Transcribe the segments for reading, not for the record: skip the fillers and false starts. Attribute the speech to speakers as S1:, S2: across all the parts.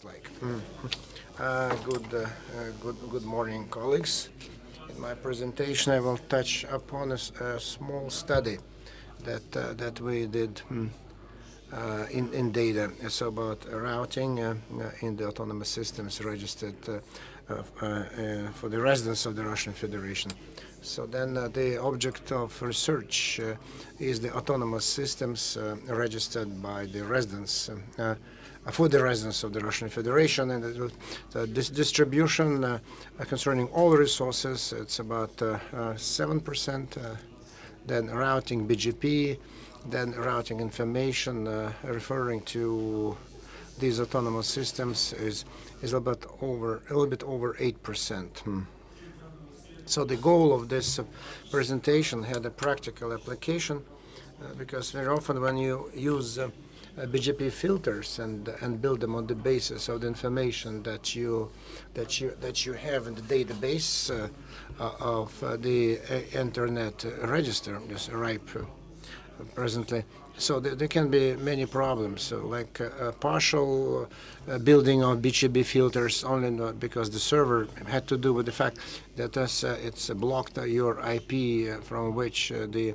S1: like. Good morning, colleagues. In my presentation, I will touch upon a small study that we did in data. It's about routing in the autonomous systems registered for the residents of the Russian Federation. So then the object of research is the autonomous systems registered by the residents for the residents of the Russian Federation, and this distribution concerning all resources, it's about 7%. Then routing BGP, then routing information referring to these autonomous systems is a little bit over 8%. So the goal of this presentation had a practical application because very often when you use BGP filters and build them on the basis of the information that you have in the database of the Internet register, this RIPE presently. So there can be many problems, so like partial building of BGP filters only because the server had to do with the fact that it's blocked your IP from which the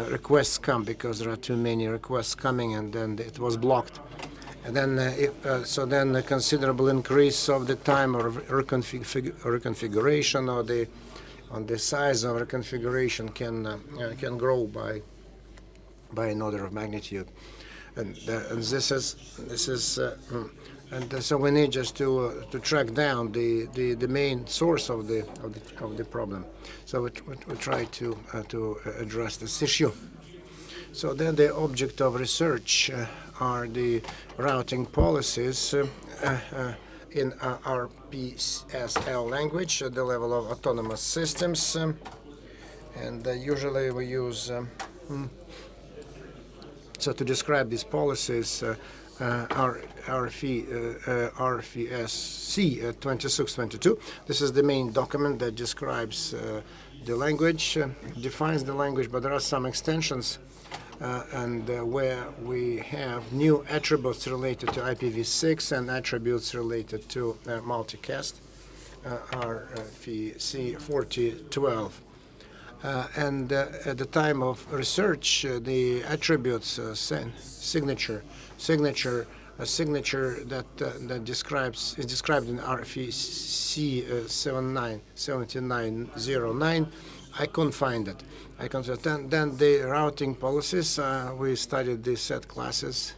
S1: requests come, because there are too many requests coming, and then it was blocked. And then then a considerable increase of the time of reconfiguration, or the size of reconfiguration can grow by an order of magnitude, and this is so we need just to track down the main source of the problem. So we try to address this issue. So then the object of research are the routing policies in RPSL language at the level of autonomous systems, and usually we use so to describe these policies, RFSC 2622. This is the main document that describes the language, defines the language, but there are some extensions where we have new attributes related to IPv6 and attributes related to multicast, RFC 4012. And at the time of research, the attributes signature that is described in RFC 7909. I couldn't find it. Then the routing policies. We studied the set classes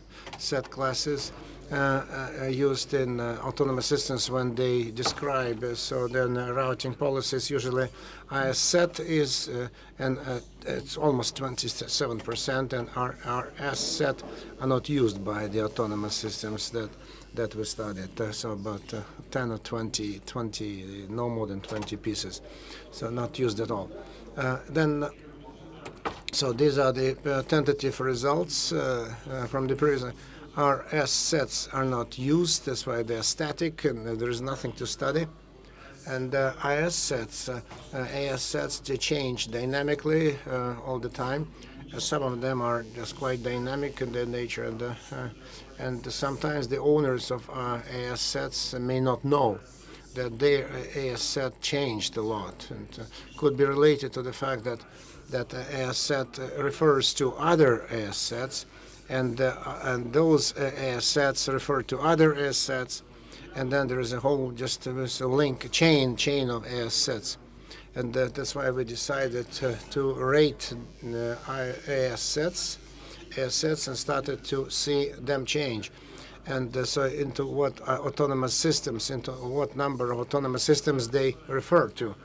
S1: used in autonomous systems when they describe. So then routing policies usually IS set is and it's almost 27%, and RS set are not used by the autonomous systems that we studied. So about 10 or 20, no more than 20 pieces. So not used at all. So these are the tentative results from the previous. RS sets are not used, that's why they're static and there is nothing to study. And AS sets, they change dynamically all the time. Some of them are just quite dynamic in their nature, and sometimes the owners of AS sets may not know that their AS set changed a lot, and could be related to the fact that AS set refers to other AS sets, and those AS sets refer to other AS sets, and then there is a whole just a chain of AS sets, and that's why we decided to rate AS sets and started to see them change, and so into what what number of autonomous systems they refer to,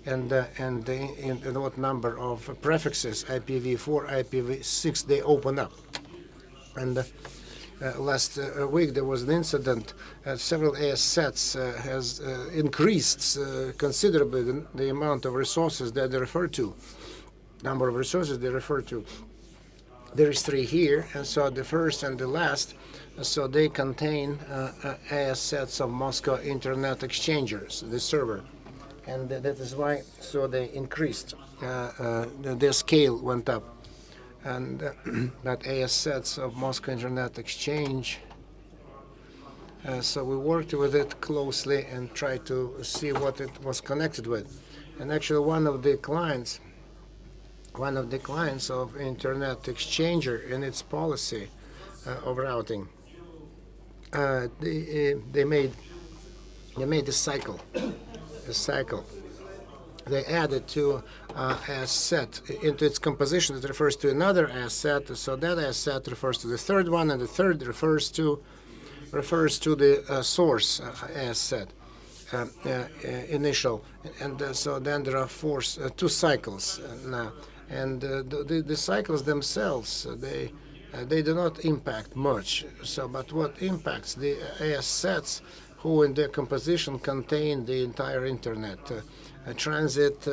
S1: and what number of prefixes IPv4, IPv6 they open up. And last week there was an incident. Several AS sets has increased considerably the amount of resources that they refer to, number of resources they refer to. There is 3 here, and so the first and the last, so they contain AS sets of Moscow Internet Exchangers, the server, and that is why so they increased. Their scale went up. And that AS sets of Moscow Internet Exchange So we worked with it closely and tried to see what it was connected with. And actually, one of the clients of Internet Exchanger in its policy of routing, they made a cycle. They added to asset into its composition. It refers to another asset. So that asset refers to the third one, and the third refers to the source asset. Initial, and so then there are two cycles now, and the cycles themselves, they do not impact much. So, but what impacts the assets who in their composition contain the entire internet. Transit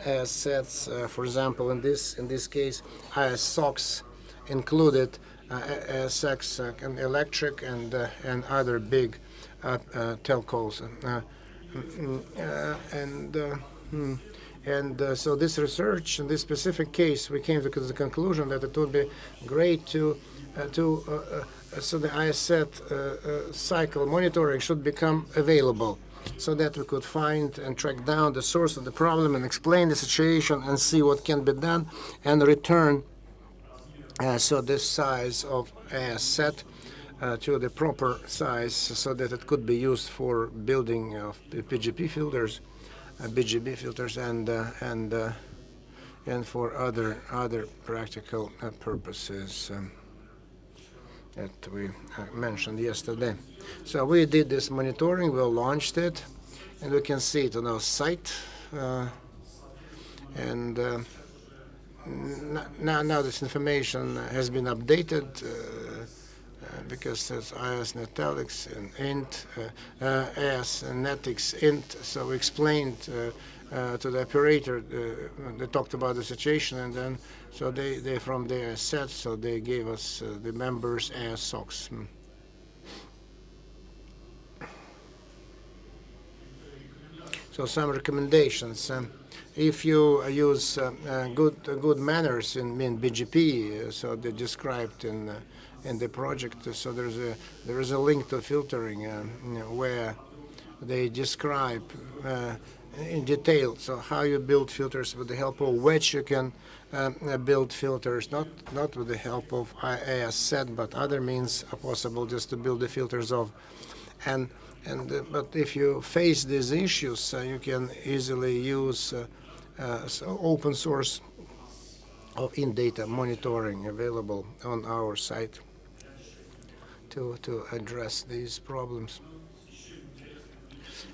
S1: assets, for example, in this case, SOCs included ASX and electric and other big telcos, so this research in this specific case, we came to the conclusion that it would be great so the ISAT cycle monitoring should become available, so that we could find and track down the source of the problem and explain the situation and see what can be done and return so this size of ASAT to the proper size, so that it could be used for building of PGP filters, BGP filters, and for other practical purposes that we mentioned yesterday. So we did this monitoring, we launched it, and we can see it on our site. Now this information has been updated because there's ASN italics and int, ASN netics int. So we explained to the operator, they talked about the situation, and then so they from their set, so they gave us the members as SOCs. So some recommendations. If you use good manners in BGP, so they're described in the project. So there is a link to filtering where they describe in detail so how you build filters with the help of which you can build filters, not with the help of ASN, but other means are possible just to build the filters of. But if you face these issues, you can easily use open source of in-data monitoring available on our site to address these problems.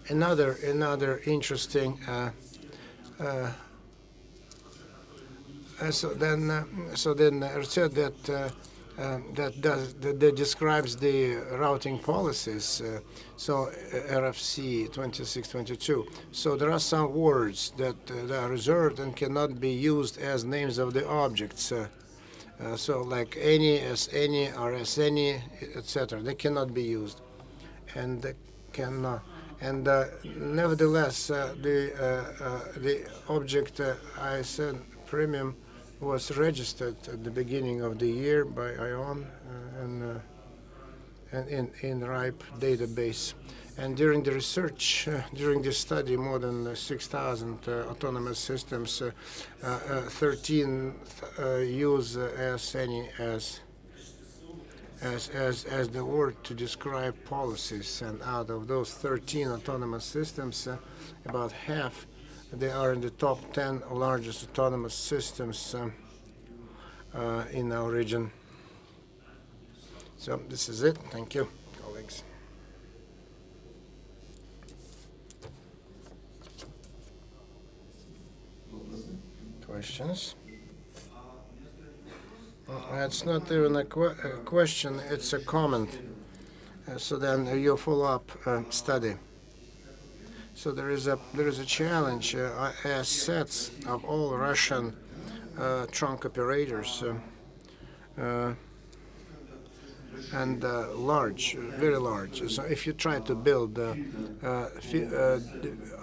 S1: Another interesting so then it said that describes the routing policies. So RFC 2622. So there are some words that are reserved and cannot be used as names of the objects. So like any, as any, or as any, etc. They cannot be used, and they cannot. And nevertheless, the object ASN premium was registered at the beginning of the year by ION and in RIPE database. And during the research, during this study, more than 6,000 autonomous systems, 13 use as any as the word to describe policies. And out of those 13 autonomous systems, about half, they are in the top 10 largest autonomous systems in our region. So this is it. Thank you, colleagues. Questions? It's not even a question, it's a comment. So then you follow up study. So there is a challenge as sets of all Russian trunk operators and large, very large. So if you try to build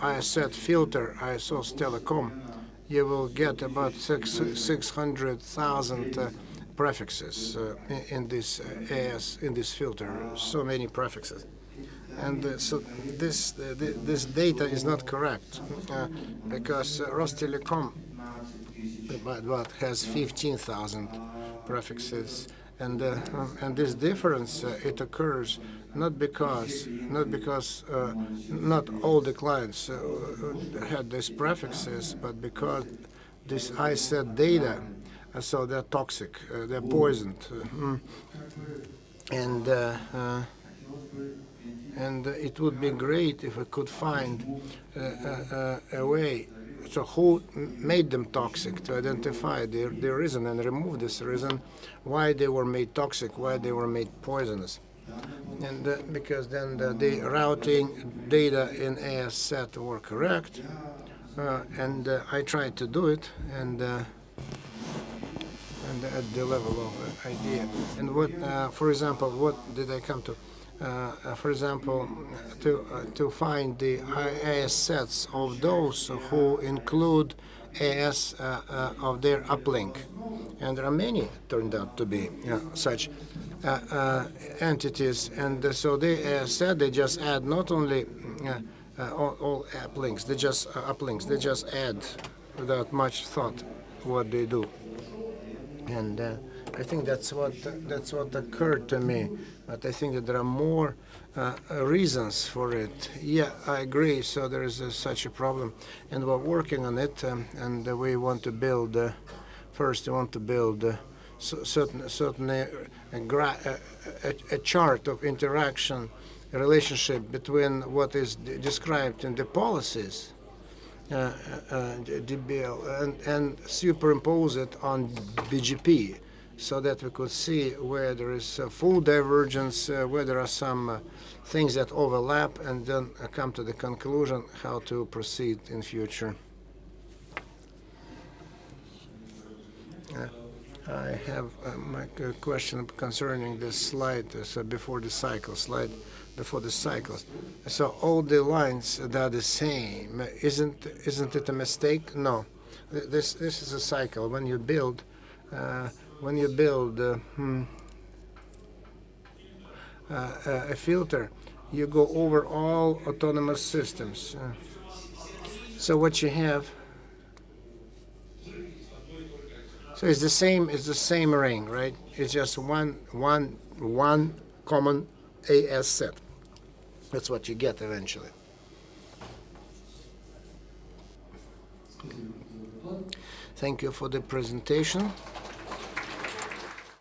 S1: ISAT filter, ISOS telecom, you will get about 600,000 prefixes in this filter. So many prefixes. And so this data is not correct because Rostelecom has 15,000 prefixes, and this difference it occurs not because not all the clients had these prefixes, but because this ISET data, so they're toxic, they're poisoned, and it would be great if we could find a way. So who made them toxic, to identify the reason and remove this reason, why they were made toxic, why they were made poisonous. And because then the routing data in ASN were correct, and I tried to do it, and at the level of idea. And what, for example, what did I come to? For example, to find the AS sets of those who include AS of their uplink. And there are many, turned out to be such entities. And so they said they just add not only all uplinks, they just uplinks, they just add without much thought what they do. And I think that's what occurred to me. But I think that there are more reasons for it. Yeah, I agree. So there is such a problem, and we're working on it. And we want to build. First, we want to build certainly a chart of interaction, a relationship between what is described in the policies, DBL, and superimpose it on BGP, so that we could see where there is full divergence, where there are some things that overlap, and then come to the conclusion how to proceed in future. I have my question concerning this slide, so before the cycles. So all the lines that are the same. Isn't it a mistake? No. This is a cycle. When you build a filter, you go over all autonomous systems. So what you have. So it's the same ring, right? It's just one common AS set. That's what you get eventually. Thank you for the presentation.